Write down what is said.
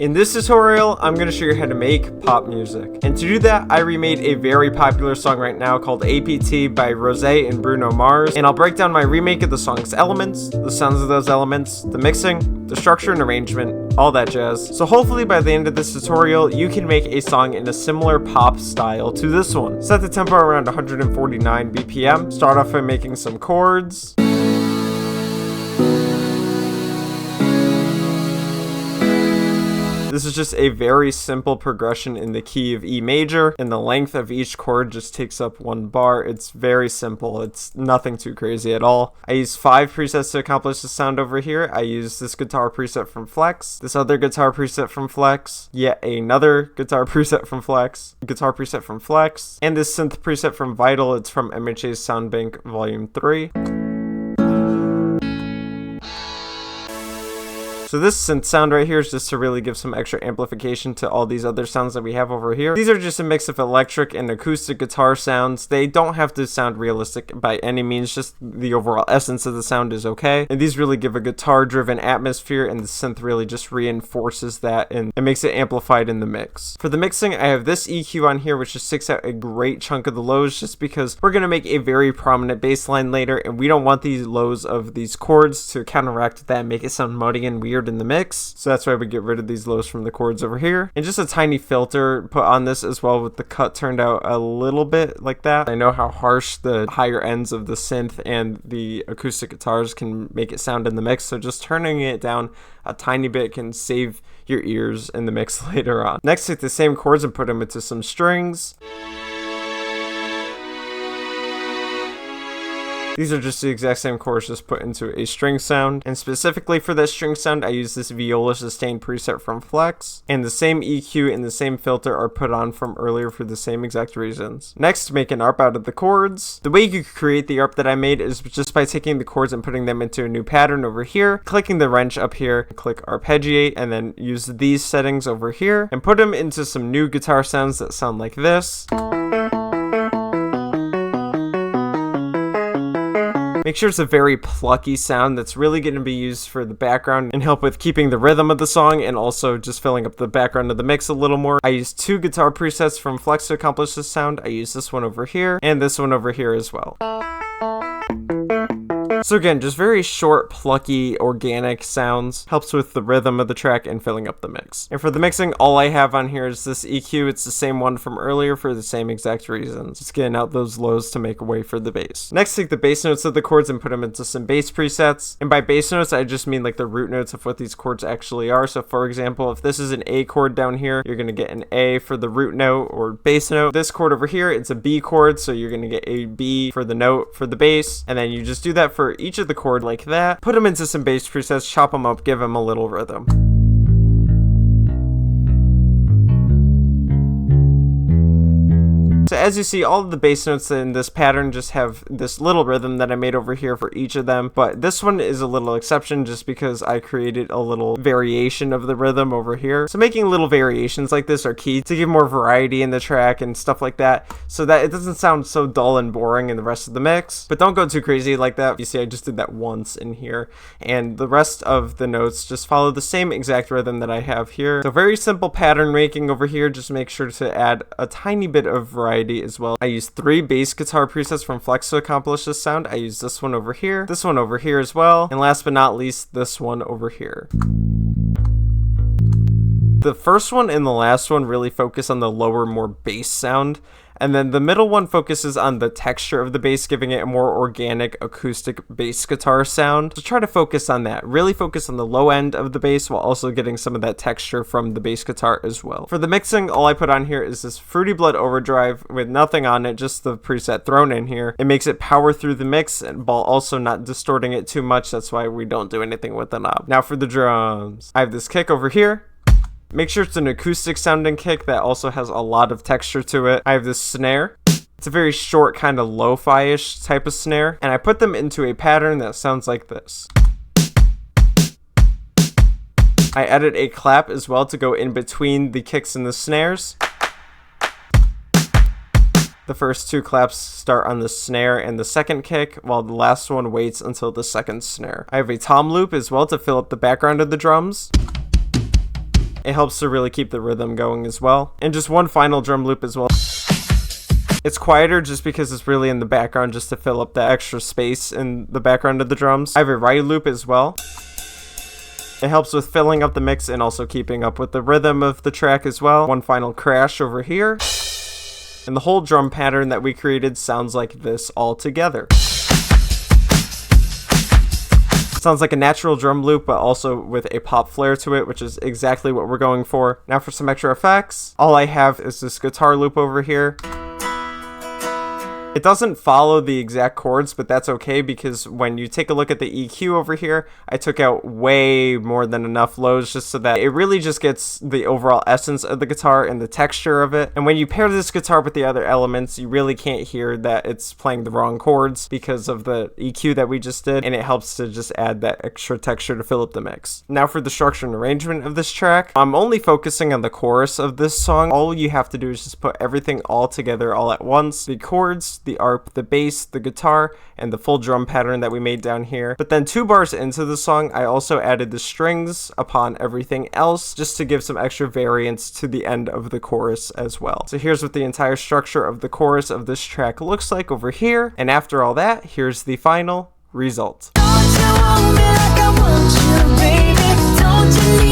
In this tutorial, I'm going to show you how to make pop music. And to do that, I remade a very popular song right now called APT by Rosé and Bruno Mars. And I'll break down my remake of the song's elements, the sounds of those elements, the mixing, the structure and arrangement, all that jazz. So hopefully by the end of this tutorial, you can make a song in a similar pop style to this one. Set the tempo around 149 BPM. Start off by making some chords. This is just a very simple progression in the key of E major, and the length of each chord just takes up one bar. It's very simple. It's nothing too crazy at all. I use 5 presets to accomplish the sound over here. I use this guitar preset from Flex, this other guitar preset from Flex, yet another guitar preset from Flex, guitar preset from Flex, and this synth preset from Vital. It's from MHA's Soundbank Volume 3. So this synth sound right here is just to really give some extra amplification to all these other sounds that we have over here. These are just a mix of electric and acoustic guitar sounds. They don't have to sound realistic by any means, just the overall essence of the sound is okay. And these really give a guitar-driven atmosphere, and the synth really just reinforces that and it makes it amplified in the mix. For the mixing, I have this EQ on here, which just sticks out a great chunk of the lows just because we're going to make a very prominent bass line later, and we don't want these lows of these chords to counteract that and make it sound muddy and weird in the mix. So that's why we get rid of these lows from the chords over here, and just a tiny filter put on this as well with the cut turned out a little bit like that. I know how harsh the higher ends of the synth and the acoustic guitars can make it sound in the mix, so just turning it down a tiny bit can save your ears in the mix later on. Next, take the same chords and put them into some strings. These are just the exact same chords just put into a string sound, and specifically for that string sound I use this viola sustain preset from Flex, and the same EQ and the same filter are put on from earlier for the same exact reasons. Next, to make an ARP out of the chords. The way you could create the ARP that I made is just by taking the chords and putting them into a new pattern over here, clicking the wrench up here, click arpeggiate, and then use these settings over here and put them into some new guitar sounds that sound like this. Make sure it's a very plucky sound that's really going to be used for the background and help with keeping the rhythm of the song and also just filling up the background of the mix a little more. I use 2 guitar presets from Flex to accomplish this sound. I use this one over here and this one over here as well. So again, just very short, plucky, organic sounds. Helps with the rhythm of the track and filling up the mix. And for the mixing, all I have on here is this EQ. It's the same one from earlier for the same exact reasons. Just getting out those lows to make way for the bass. Next, take the bass notes of the chords and put them into some bass presets. And by bass notes, I just mean like the root notes of what these chords actually are. So for example, if this is an A chord down here, you're going to get an A for the root note or bass note. This chord over here, it's a B chord, so you're going to get a B for the note for the bass. And then you just do that for each of the chord like that. Put them into some bass presets, chop them up, give them a little rhythm. So as you see, all of the bass notes in this pattern just have this little rhythm that I made over here for each of them, but this one is a little exception just because I created a little variation of the rhythm over here. So making little variations like this are key to give more variety in the track and stuff like that, so that it doesn't sound so dull and boring in the rest of the mix. But don't go too crazy like that. You see, I just did that once in here, and the rest of the notes just follow the same exact rhythm that I have here. So very simple pattern making over here. Just make sure to add a tiny bit of variety as well. I use 3 bass guitar presets from Flex to accomplish this sound. I use this one over here, this one over here as well, and last but not least, this one over here. The first one and the last one really focus on the lower, more bass sound, and then the middle one focuses on the texture of the bass, giving it a more organic acoustic bass guitar sound. So try to focus on that. Really focus on the low end of the bass while also getting some of that texture from the bass guitar as well. For the mixing, all I put on here is this Fruity Blood Overdrive with nothing on it, just the preset thrown in here. It makes it power through the mix while also not distorting it too much. That's why we don't do anything with the knob. Now for the drums, I have this kick over here. Make sure it's an acoustic sounding kick that also has a lot of texture to it. I have this snare. It's a very short kind of lo-fi-ish type of snare, and I put them into a pattern that sounds like this. I added a clap as well to go in between the kicks and the snares. The first 2 claps start on the snare and the second kick, while the last one waits until the second snare. I have a tom loop as well to fill up the background of the drums. It helps to really keep the rhythm going as well. And just one final drum loop as well. It's quieter just because it's really in the background just to fill up the extra space in the background of the drums. I have a right loop as well. It helps with filling up the mix and also keeping up with the rhythm of the track as well. One final crash over here. And the whole drum pattern that we created sounds like this all together. Sounds like a natural drum loop, but also with a pop flair to it, which is exactly what we're going for. Now for some extra effects, all I have is this guitar loop over here. It doesn't follow the exact chords, but that's okay because when you take a look at the EQ over here, I took out way more than enough lows just so that it really just gets the overall essence of the guitar and the texture of it. And when you pair this guitar with the other elements, you really can't hear that it's playing the wrong chords because of the EQ that we just did, and it helps to just add that extra texture to fill up the mix. Now for the structure and arrangement of this track, I'm only focusing on the chorus of this song. All you have to do is just put everything all together all at once. The chords, the arp, the bass, the guitar, and the full drum pattern that we made down here. But then 2 bars into the song, I also added the strings upon everything else just to give some extra variance to the end of the chorus as well. So here's what the entire structure of the chorus of this track looks like over here. And after all that, here's the final result. Don't you want me like I want you, baby? Don't you need